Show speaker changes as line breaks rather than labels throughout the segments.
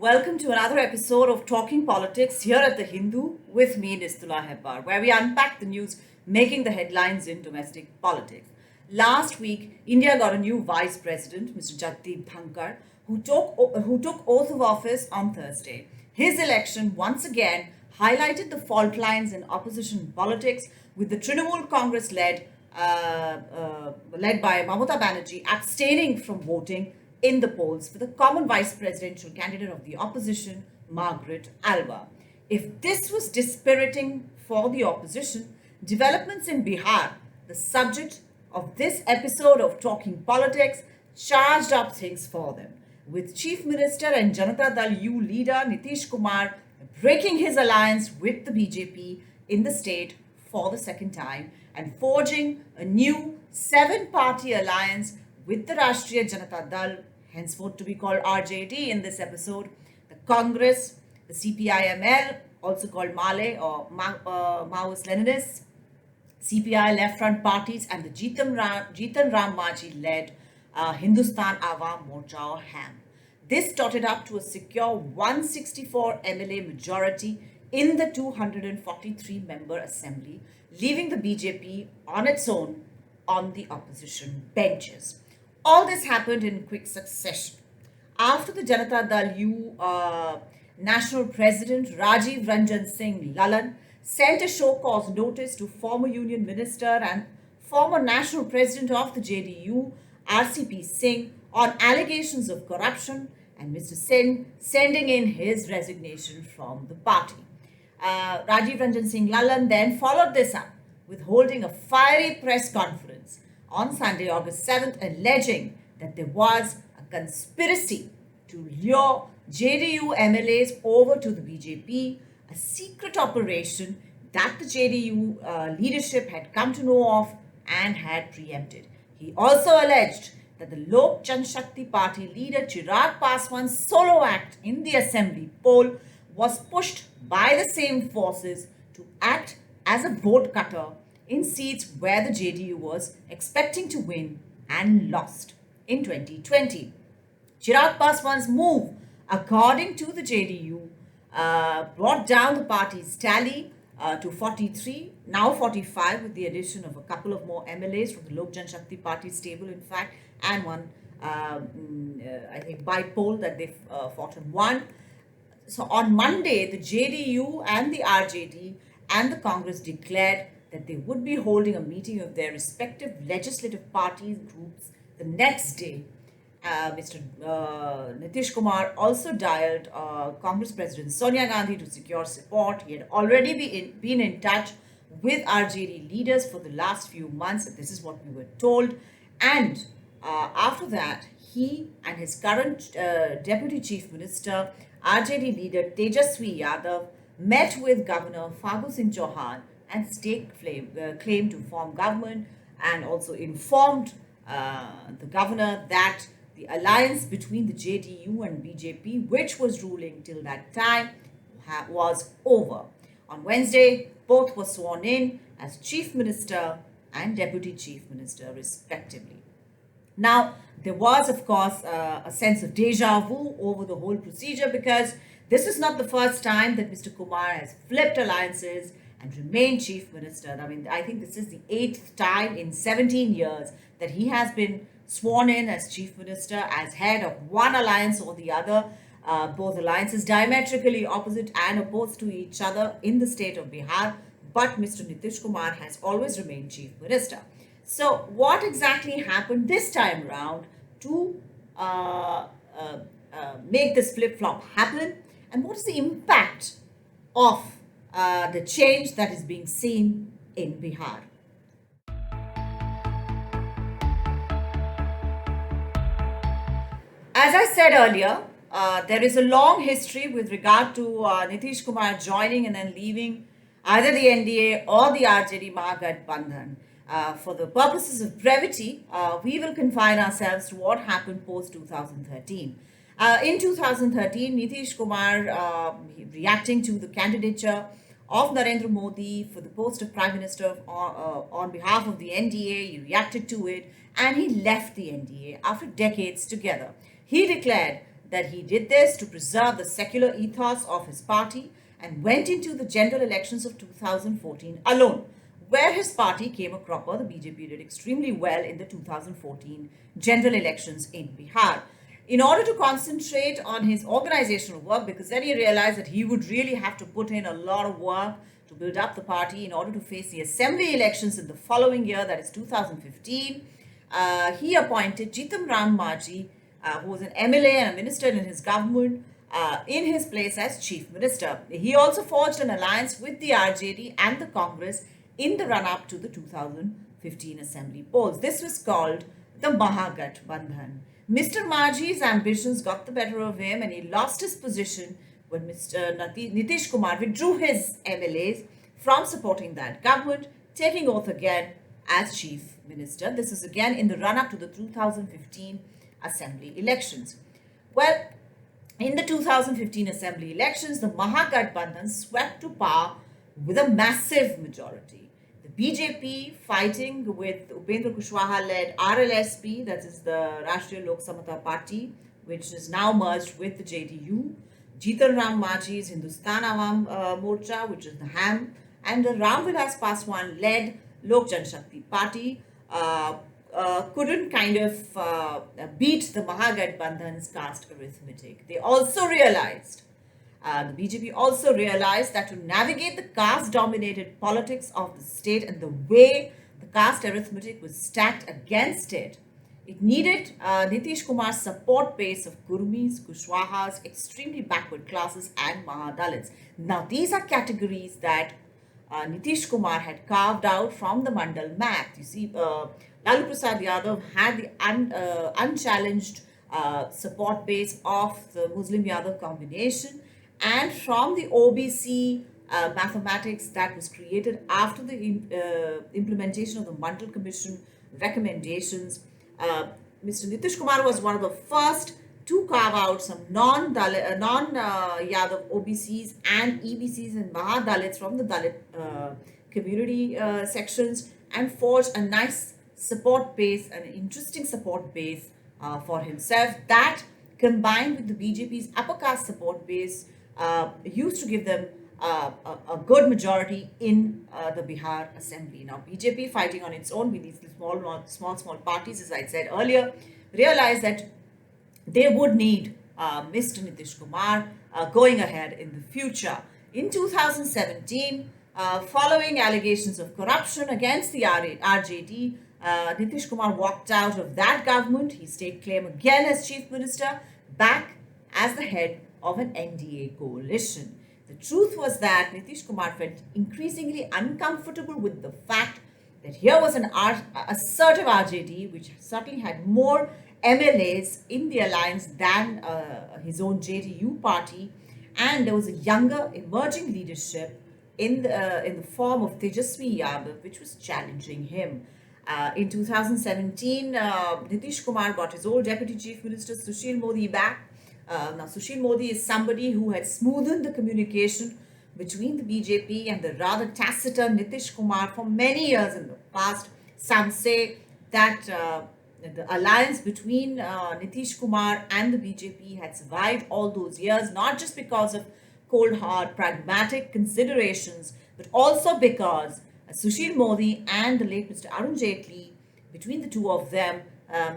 Welcome to another episode of Talking Politics here at The Hindu with me, Nistula Hebbar, where we unpack the news making the headlines in domestic politics. Last week, India got a new vice president, Mr. Jagdeep Dhankar, who took oath of office on Thursday. His election once again highlighted the fault lines in opposition politics, with the Trinamool Congress led by Mamata Banerjee abstaining from voting in the polls for the common vice presidential candidate of the opposition, Margaret Alba. If this was dispiriting for the opposition, developments in Bihar, the subject of this episode of Talking Politics, charged up things for them, with Chief Minister and Janata Dal U leader Nitish Kumar breaking his alliance with the BJP in the state for the second time and forging a new seven-party alliance with the Rashtriya Janata Dal, henceforth to be called RJD in this episode, the Congress, the CPIML, also called MALE or Maoist Leninists, CPI left front parties, and the Jitan Ram Manji-led Hindustan Awam Morcha or HAM. This totted up to a secure 164 MLA majority in the 243-member assembly, leaving the BJP on its own on the opposition benches. All this happened in quick succession. After the Janata Dal U National President Rajiv Ranjan Singh Lalan sent a show cause notice to former Union Minister and former National President of the JDU, RCP Singh, on allegations of corruption, and Mr. Singh sending in his resignation from the party. Rajiv Ranjan Singh Lalan then followed this up with holding a fiery press conference on Sunday, August 7th, alleging that there was a conspiracy to lure JDU MLAs over to the BJP, a secret operation that the JDU leadership had come to know of and had preempted. He also alleged that the Lok Janshakti Party leader Chirag Paswan's solo act in the assembly poll was pushed by the same forces to act as a vote cutter in seats where the JDU was expecting to win and lost in 2020. Chirag Paswan's move, according to the JDU, brought down the party's tally to 43, now 45, with the addition of a couple of more MLAs from the Lok Janshakti Party stable, in fact, and one, I think, by poll that they fought and won. So on Monday, the JDU and the RJD and the Congress declared that they would be holding a meeting of their respective legislative parties groups the next day. Mr. Nitish Kumar also dialed Congress President Sonia Gandhi to secure support. He had already been in touch with RJD leaders for the last few months. This is what we were told. And after that, he and his current Deputy Chief Minister, RJD leader Tejashwi Yadav, met with Governor Fagu Singh Chauhan and staked claim to form government, and also informed the governor that the alliance between the JDU and BJP, which was ruling till that time, was over. On Wednesday, both were sworn in as Chief Minister and Deputy Chief Minister, respectively. Now, there was, of course, a sense of deja vu over the whole procedure, because this is not the first time that Mr. Kumar has flipped alliances and remained Chief Minister. I mean, I think this is the 8th time in 17 years that he has been sworn in as Chief Minister, as head of one alliance or the other, both alliances diametrically opposite and opposed to each other in the state of Bihar. But Mr. Nitish Kumar has always remained Chief Minister. So what exactly happened this time around to make this flip-flop happen? And what is the impact of the change that is being seen in Bihar? As I said earlier, there is a long history with regard to Nitish Kumar joining and then leaving either the NDA or the RJD mahagathbandhan. For the purposes of brevity, we will confine ourselves to what happened post-2013. In 2013, Nitish Kumar, reacting to the candidature of Narendra Modi for the post of Prime Minister on behalf of the NDA, he reacted to it and he left the NDA after decades together. He declared that he did this to preserve the secular ethos of his party and went into the general elections of 2014 alone, where his party came a cropper. The BJP did extremely well in the 2014 general elections in Bihar. In order to concentrate on his organizational work, because then he realized that he would really have to put in a lot of work to build up the party in order to face the assembly elections in the following year, that is 2015, he appointed Jitam Ram Majhi, who was an MLA and a minister in his government, in his place as Chief Minister. He also forged an alliance with the RJD and the Congress in the run-up to the 2015 assembly polls. This was called the mahagathbandhan. Mr. Majhi's ambitions got the better of him and he lost his position when Mr. Nitish Kumar withdrew his MLAs from supporting that government, taking oath again as Chief Minister. This is again in the run-up to the 2015 assembly elections. Well, in the 2015 assembly elections, the mahagathbandhan swept to power with a massive majority. The BJP fighting with Upendra Kushwaha-led RLSP, that is the Rashtriya Lok Samata Party, which is now merged with the JDU, Jitan Ram Majhi's Hindustan Awam Morcha, which is the HAM, and the Ram Vilas Paswan-led Lok Janshakti Party couldn't kind of beat the mahagathbandhan's caste arithmetic. They also realized, the BJP also realized that to navigate the caste-dominated politics of the state and the way the caste arithmetic was stacked against it, it needed Nitish Kumar's support base of Kurmis, Kushwahas, extremely backward classes and Mahadalits. Now, these are categories that Nitish Kumar had carved out from the Mandal map. You see, Lalu Prasad Yadav had the unchallenged support base of the Muslim Yadav combination, and from the OBC mathematics that was created after the implementation of the Mandal Commission recommendations, Mr. Nitish Kumar was one of the first to carve out some non-Yadav OBCs and EBCs and Mahadalits from the Dalit community sections and forge a nice support base, an interesting support base for himself that, combined with the BJP's upper caste support base, used to give them a good majority in the Bihar assembly. Now, BJP fighting on its own with these small parties, as I said earlier, realized that they would need Mr. Nitish Kumar going ahead in the future. In 2017, following allegations of corruption against the RJD, Nitish Kumar walked out of that government. He staked claim again as Chief Minister, back as the head of an NDA coalition. The truth was that Nitish Kumar felt increasingly uncomfortable with the fact that here was an assertive RJD, which certainly had more MLAs in the alliance than his own JDU party, and there was a younger emerging leadership in the form of Tejashwi Yadav, which was challenging him. In 2017, Nitish Kumar got his old Deputy Chief Minister Sushil Modi back. Now, Sushil Modi is somebody who had smoothened the communication between the BJP and the rather taciturn Nitish Kumar for many years in the past. Some say that the alliance between Nitish Kumar and the BJP had survived all those years, not just because of cold, hard, pragmatic considerations, but also because Sushil Modi and the late Mr. Arun Jaitley, between the two of them,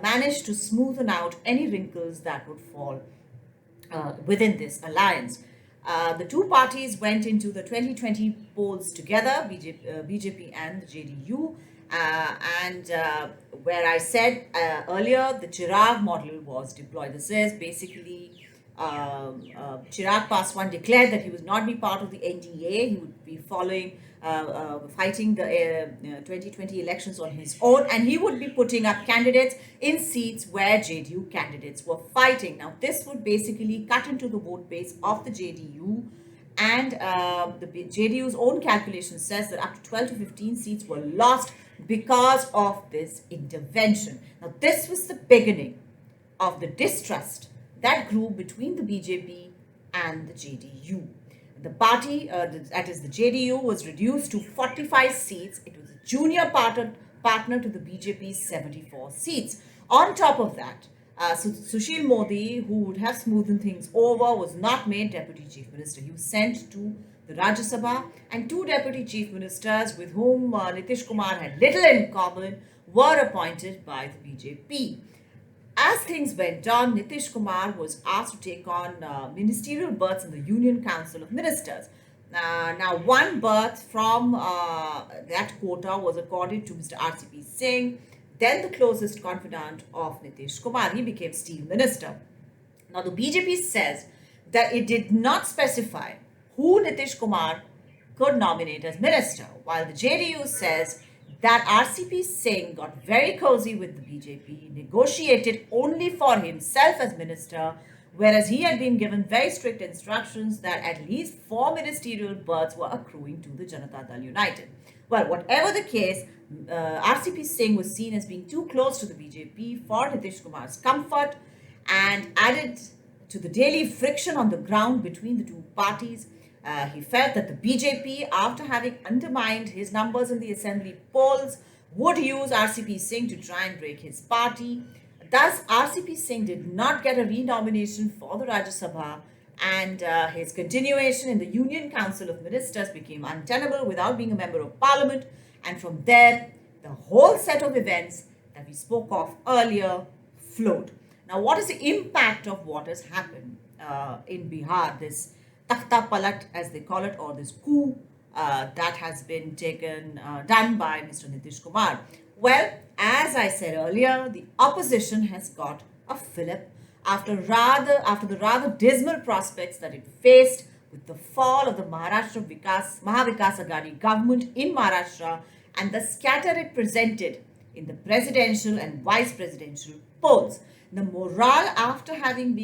managed to smoothen out any wrinkles that would fall within this alliance. The two parties went into the 2020 polls together, BJP and the JDU, and where I said earlier, the Chirag model was deployed. This is basically Chirag Paswan declared that he would not be part of the NDA. He would be fighting the 2020 elections on his own, and he would be putting up candidates in seats where JDU candidates were fighting. Now, this would basically cut into the vote base of the JDU, and the JDU's own calculation says that up to 12 to 15 seats were lost because of this intervention. Now, this was the beginning of the distrust that grew between the BJP and the JDU. The party, that is the JDU, was reduced to 45 seats. It was a junior partner to the BJP's 74 seats. On top of that, Sushil Modi, who would have smoothened things over, was not made Deputy Chief Minister. He was sent to the Rajya Sabha, and two Deputy Chief Ministers with whom Nitish Kumar had little in common were appointed by the BJP. As things went on, Nitish Kumar was asked to take on ministerial berths in the Union Council of Ministers. Now, one berth from that quota was accorded to Mr. RCP Singh, then the closest confidant of Nitish Kumar. He became Steel Minister. Now, the BJP says that it did not specify who Nitish Kumar could nominate as minister, while the JDU says that RCP Singh got very cozy with the BJP, negotiated only for himself as minister, whereas he had been given very strict instructions that at least 4 ministerial berths were accruing to the Janata Dal United. Well, whatever the case, RCP Singh was seen as being too close to the BJP for Nitish Kumar's comfort and added to the daily friction on the ground between the two parties. He felt that the BJP, after having undermined his numbers in the assembly polls, would use RCP Singh to try and break his party. Thus, RCP Singh did not get a renomination for the Rajya Sabha, and his continuation in the Union Council of Ministers became untenable without being a member of Parliament. And from there, the whole set of events that we spoke of earlier flowed. Now, what is the impact of what has happened in Bihar, this Takhta Palat, as they call it, or this coup that has been done by Mr. Nitish Kumar? Well, as I said earlier, the opposition has got a fillip after the rather dismal prospects that it faced with the fall of the Maharashtra Mahavikas Aghadi government in Maharashtra and the scatter it presented in the presidential and vice presidential polls. The morale after having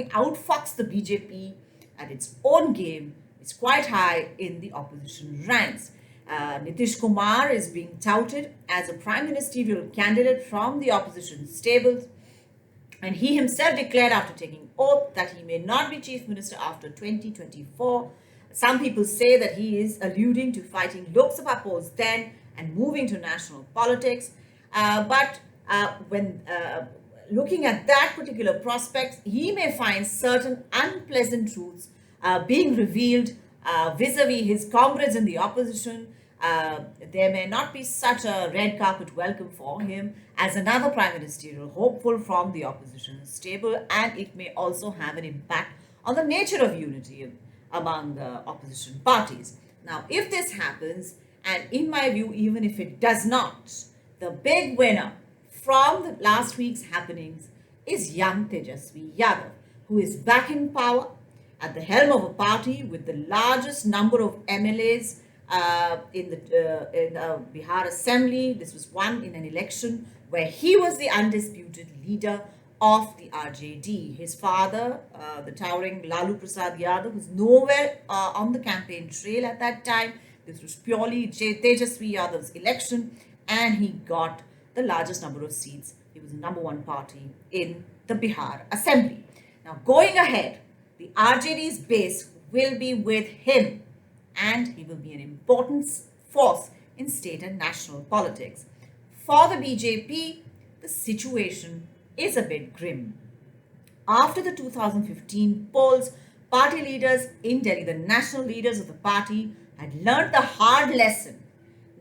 outfoxed the BJP at its own game is quite high in the opposition ranks. Nitish Kumar is being touted as a prime ministerial candidate from the opposition stables, and he himself declared after taking oath that he may not be chief minister after 2024. Some people say that he is alluding to fighting Lok Sabha polls then and moving to national politics. But when looking at that particular prospect, he may find certain unpleasant truths being revealed vis-a-vis his comrades in the opposition. There may not be such a red carpet welcome for him as another prime ministerial hopeful from the opposition stable, and it may also have an impact on the nature of unity among opposition parties. Now, if this happens, and in my view, even if it does not, the big winner from the last week's happenings is young Tejashwi Yadav, who is back in power at the helm of a party with the largest number of MLAs in the Bihar Assembly. This was won in an election where he was the undisputed leader of the RJD. His father, the towering Lalu Prasad Yadav, was nowhere on the campaign trail at that time. This was purely Tejashwi Yadav's election, and he got the largest number of seats. He was the number one party in the Bihar Assembly. Now, going ahead, the RJD's base will be with him, and he will be an important force in state and national politics. For the BJP, the situation is a bit grim. After the 2015 polls, party leaders in Delhi, the national leaders of the party, had learned the hard lesson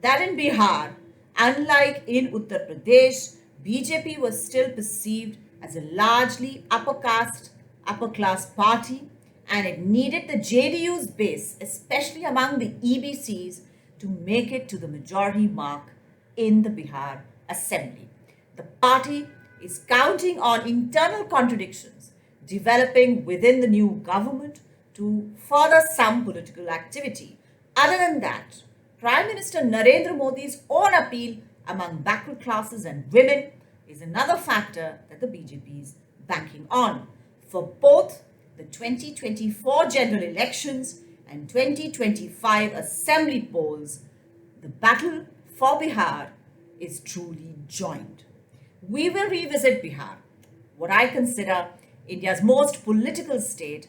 that in Bihar, unlike in Uttar Pradesh, BJP was still perceived as a largely upper class party, and it needed the JDU's base, especially among the EBCs, to make it to the majority mark in the Bihar Assembly. The party is counting on internal contradictions developing within the new government to further some political activity. Other than that, Prime Minister Narendra Modi's own appeal among backward classes and women is another factor that the BJP is banking on. For both the 2024 general elections and 2025 assembly polls, the battle for Bihar is truly joined. We will revisit Bihar, what I consider India's most political state,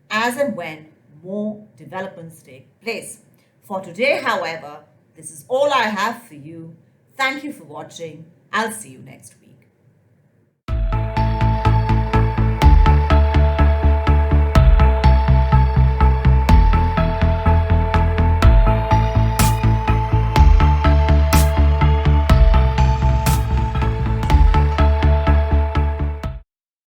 as and when more developments take place. For today, however, this is all I have for you. Thank you for watching. I'll see you next week.